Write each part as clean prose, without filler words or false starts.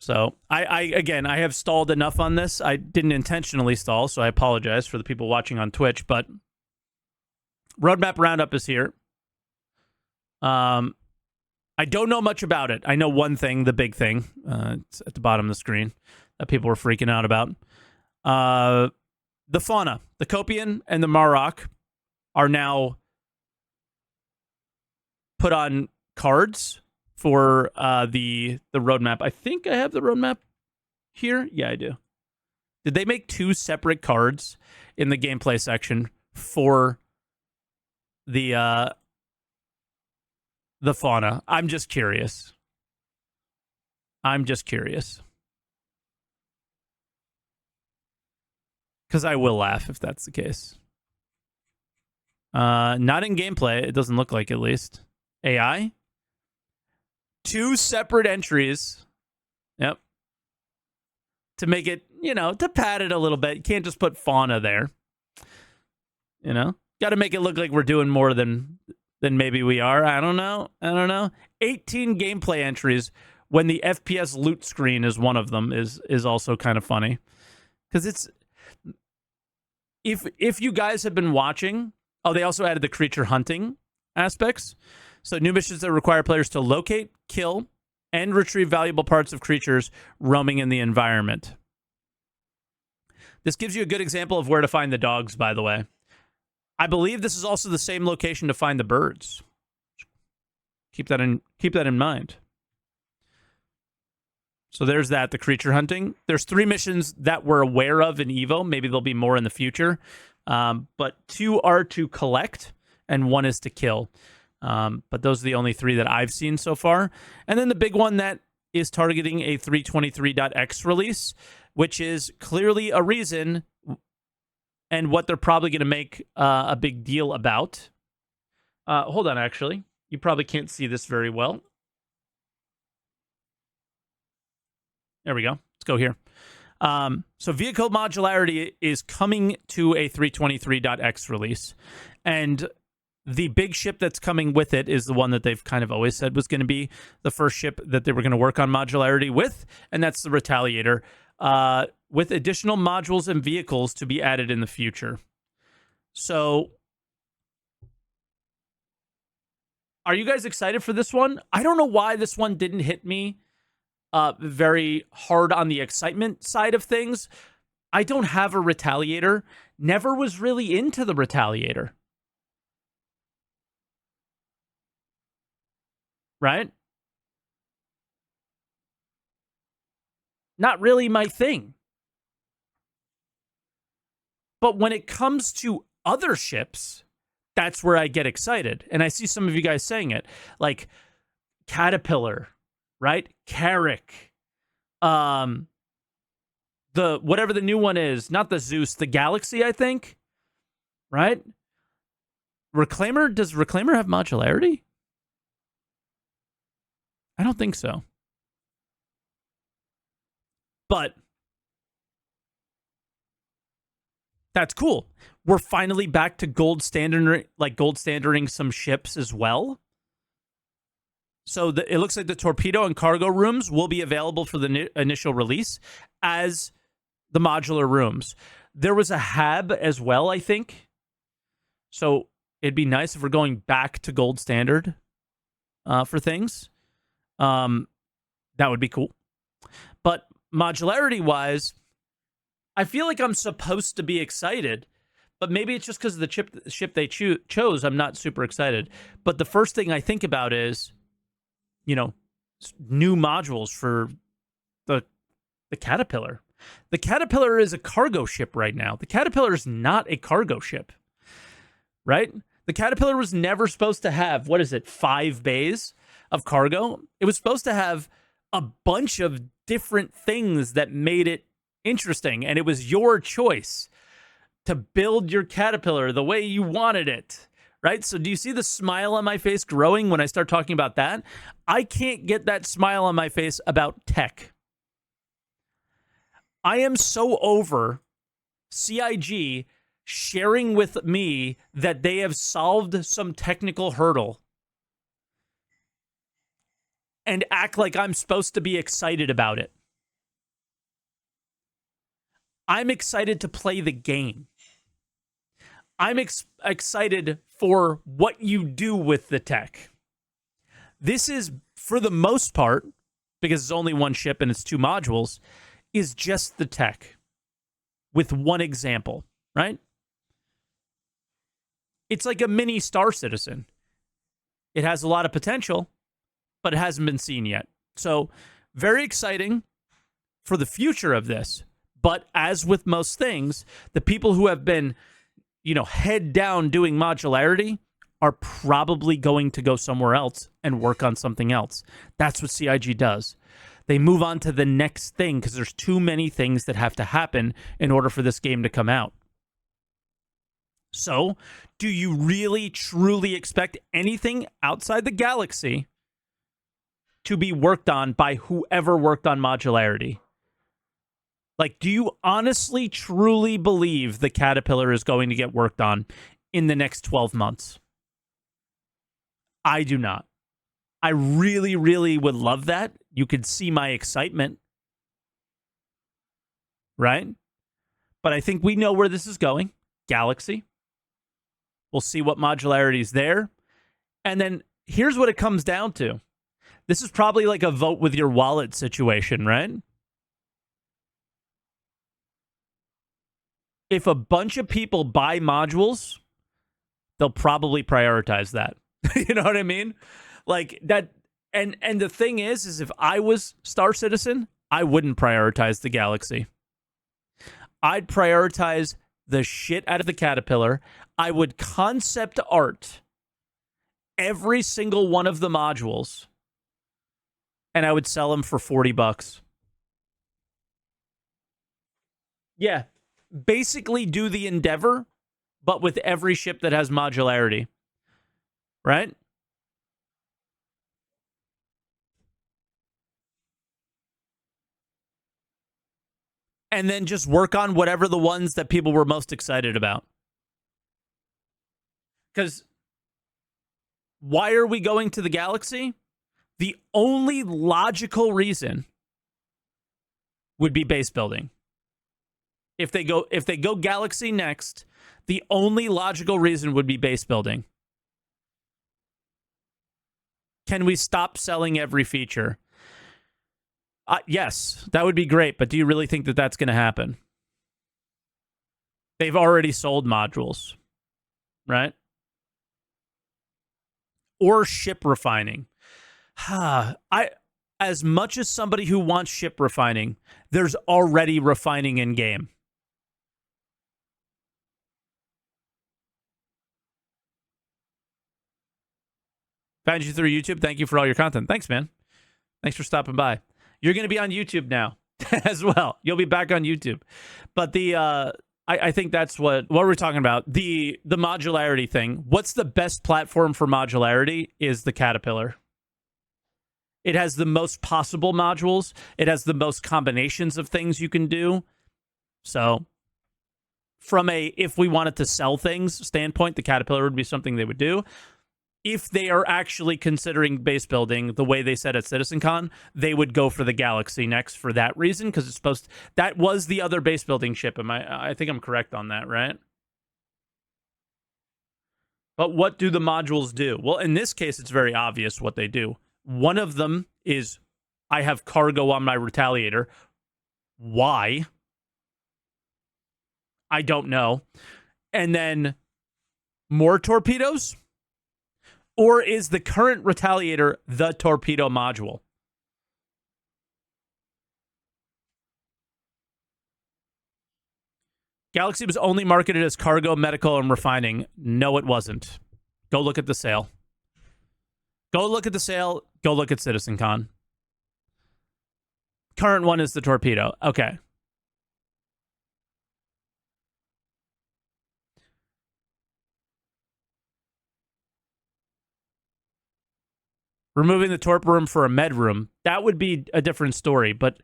So again, I have stalled enough on this. I didn't intentionally stall, so I apologize for the people watching on Twitch, but Roadmap Roundup is here. I don't know much about it. I know one thing, the big thing. It's at the bottom of the screen that people were freaking out about. The fauna, the Copian and the Marok are now put on cards for the roadmap. I think I have the roadmap here. Yeah, I do. Did they make 2 separate cards in the gameplay section for the fauna? I'm just curious. Because I will laugh if that's the case. Not in gameplay. It doesn't look like, at least. AI? 2 separate entries. Yep. To make it, to pad it a little bit. You can't just put fauna there. Got to make it look like we're doing more than maybe we are. I don't know. 18 gameplay entries when the FPS loot screen is one of them is also kind of funny. Because it's... If you guys have been watching... Oh, they also added the creature hunting aspects. So new missions that require players to locate, kill, and retrieve valuable parts of creatures roaming in the environment. This gives you a good example of where to find the dogs, by the way. I believe this is also the same location to find the birds. Keep that in mind. So there's that, the creature hunting. There's 3 missions that we're aware of in Evo. Maybe there'll be more in the future. But 2 are to collect, and 1 is to kill. But those are the only 3 that I've seen so far. And then the big one that is targeting a 323.x release, which is clearly a reason and what they're probably going to make a big deal about. Hold on, actually. You probably can't see this very well. There we go. Let's go here. So vehicle modularity is coming to a 323.x release. And the big ship that's coming with it is the one that they've kind of always said was going to be the first ship that they were going to work on modularity with, and that's the Retaliator, with additional modules and vehicles to be added in the future. So, are you guys excited for this one? I don't know why this one didn't hit me very hard on the excitement side of things. I don't have a Retaliator. Never was really into the Retaliator. Right? Not really my thing. But when it comes to other ships, that's where I get excited. And I see some of you guys saying it. Like Caterpillar, right? Carrick. The whatever the new one is, not the Zeus, the Galaxy, I think. Right? Reclaimer, does Reclaimer have modularity? I don't think so. But that's cool. We're finally back to gold standarding some ships as well. So it looks like the torpedo and cargo rooms will be available for the initial release as the modular rooms. There was a HAB as well, I think. So it'd be nice if we're going back to gold standard for things. That would be cool. But modularity-wise, I feel like I'm supposed to be excited, but maybe it's just because of the ship they chose. I'm not super excited. But the first thing I think about is, new modules for the Caterpillar. The Caterpillar is a cargo ship right now. The Caterpillar is not a cargo ship, right? The Caterpillar was never supposed to have, 5 bays of cargo? It was supposed to have a bunch of different things that made it interesting, and it was your choice to build your Caterpillar the way you wanted it, right? So do you see the smile on my face growing when I start talking about that? I can't get that smile on my face about tech. I am so over CIG sharing with me that they have solved some technical hurdle and act like I'm supposed to be excited about it. I'm excited to play the game. I'm excited for what you do with the tech. This is, for the most part, because it's only one ship and it's 2 modules, is just the tech with one example, right? It's like a mini Star Citizen. It has a lot of potential, but it hasn't been seen yet. So, very exciting for the future of this. But as with most things, the people who have been, head down doing modularity are probably going to go somewhere else and work on something else. That's what CIG does. They move on to the next thing because there's too many things that have to happen in order for this game to come out. So, do you really, truly expect anything outside the galaxy to be worked on by whoever worked on modularity? Like, do you honestly, truly believe the Caterpillar is going to get worked on in the next 12 months? I do not. I really, really would love that. You could see my excitement, right? But I think we know where this is going. Galaxy. We'll see what modularity is there. And then here's what it comes down to. This is probably like a vote with your wallet situation, right? If a bunch of people buy modules, they'll probably prioritize that. You know what I mean? Like that. And the thing is if I was Star Citizen, I wouldn't prioritize the Galaxy. I'd prioritize the shit out of the Caterpillar. I would concept art every single one of the modules, and I would sell them for $40. Yeah. Basically do the Endeavor, but with every ship that has modularity. Right? And then just work on whatever the ones that people were most excited about. Because why are we going to the Galaxy? The only logical reason would be base building. If they go Galaxy next, the only logical reason would be base building. Can we stop selling every feature? Yes, that would be great, but do you really think that that's going to happen? They've already sold modules, right? Or ship refining. As much as somebody who wants ship refining, there's already refining in game. Found you through YouTube. Thank you for all your content. Thanks, man. Thanks for stopping by. You're going to be on YouTube now as well. You'll be back on YouTube. But I think that's what we're talking about. The modularity thing. What's the best platform for modularity is the Caterpillar. It has the most possible modules. It has the most combinations of things you can do. So from if we wanted to sell things standpoint, the Caterpillar would be something they would do. If they are actually considering base building the way they said at CitizenCon, they would go for the Galaxy next for that reason, because it's supposed to, that was the other base building ship. I think I'm correct on that, right? But what do the modules do? Well, in this case, it's very obvious what they do. One of them is I have cargo on my Retaliator. Why? I don't know. And then more torpedoes? Or is the current Retaliator the torpedo module? Galaxy was only marketed as cargo, medical, and refining. No, it wasn't. Go look at the sale. Go look at the sale. Go look at CitizenCon. Current one is the torpedo. Okay. Removing the torp room for a med room, that would be a different story, but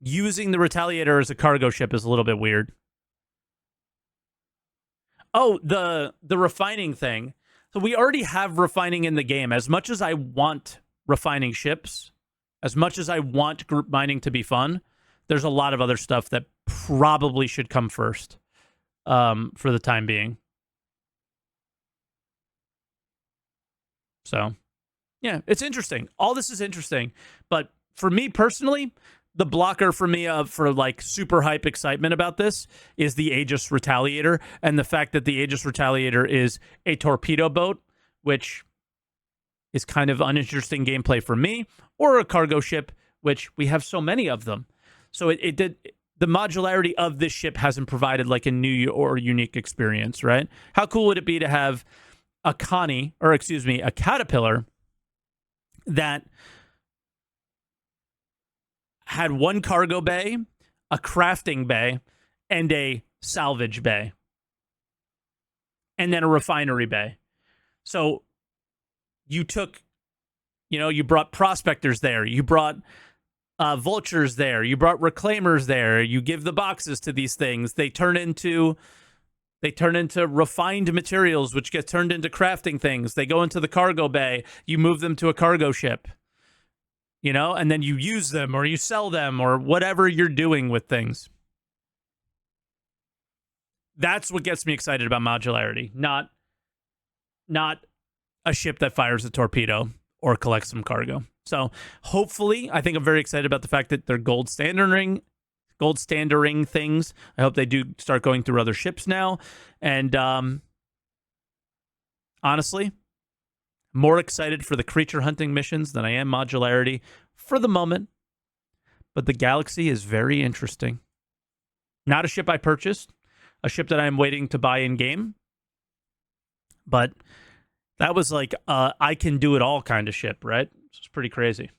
using the Retaliator as a cargo ship is a little bit weird. Oh, the refining thing. So we already have refining in the game. As much as I want refining ships, as much as I want group mining to be fun, there's a lot of other stuff that probably should come first for the time being. So, yeah, it's interesting. All this is interesting. But for me personally, the blocker for me for like super hype excitement about this is the Aegis Retaliator, and the fact that the Aegis Retaliator is a torpedo boat, which is kind of uninteresting gameplay for me, or a cargo ship, which we have so many of them. So it did. The modularity of this ship hasn't provided like a new or unique experience, right? How cool would it be to have a caterpillar that had one cargo bay, a crafting bay, and a salvage bay, and then a refinery bay. So you took, you brought prospectors there, you brought vultures there, you brought reclaimers there, you give the boxes to these things, they turn into refined materials, which get turned into crafting things. They go into the cargo bay, you move them to a cargo ship, and then you use them or you sell them or whatever you're doing with things. That's what gets me excited about modularity, not a ship that fires a torpedo or collects some cargo. So hopefully, I think I'm very excited about the fact that they're gold standarding things. I hope they do start going through other ships now. And honestly, more excited for the creature hunting missions than I am modularity for the moment. But the Galaxy is very interesting. Not a ship I purchased, a ship that I'm waiting to buy in game. But that was like I can do it all kind of ship, right? It's pretty crazy.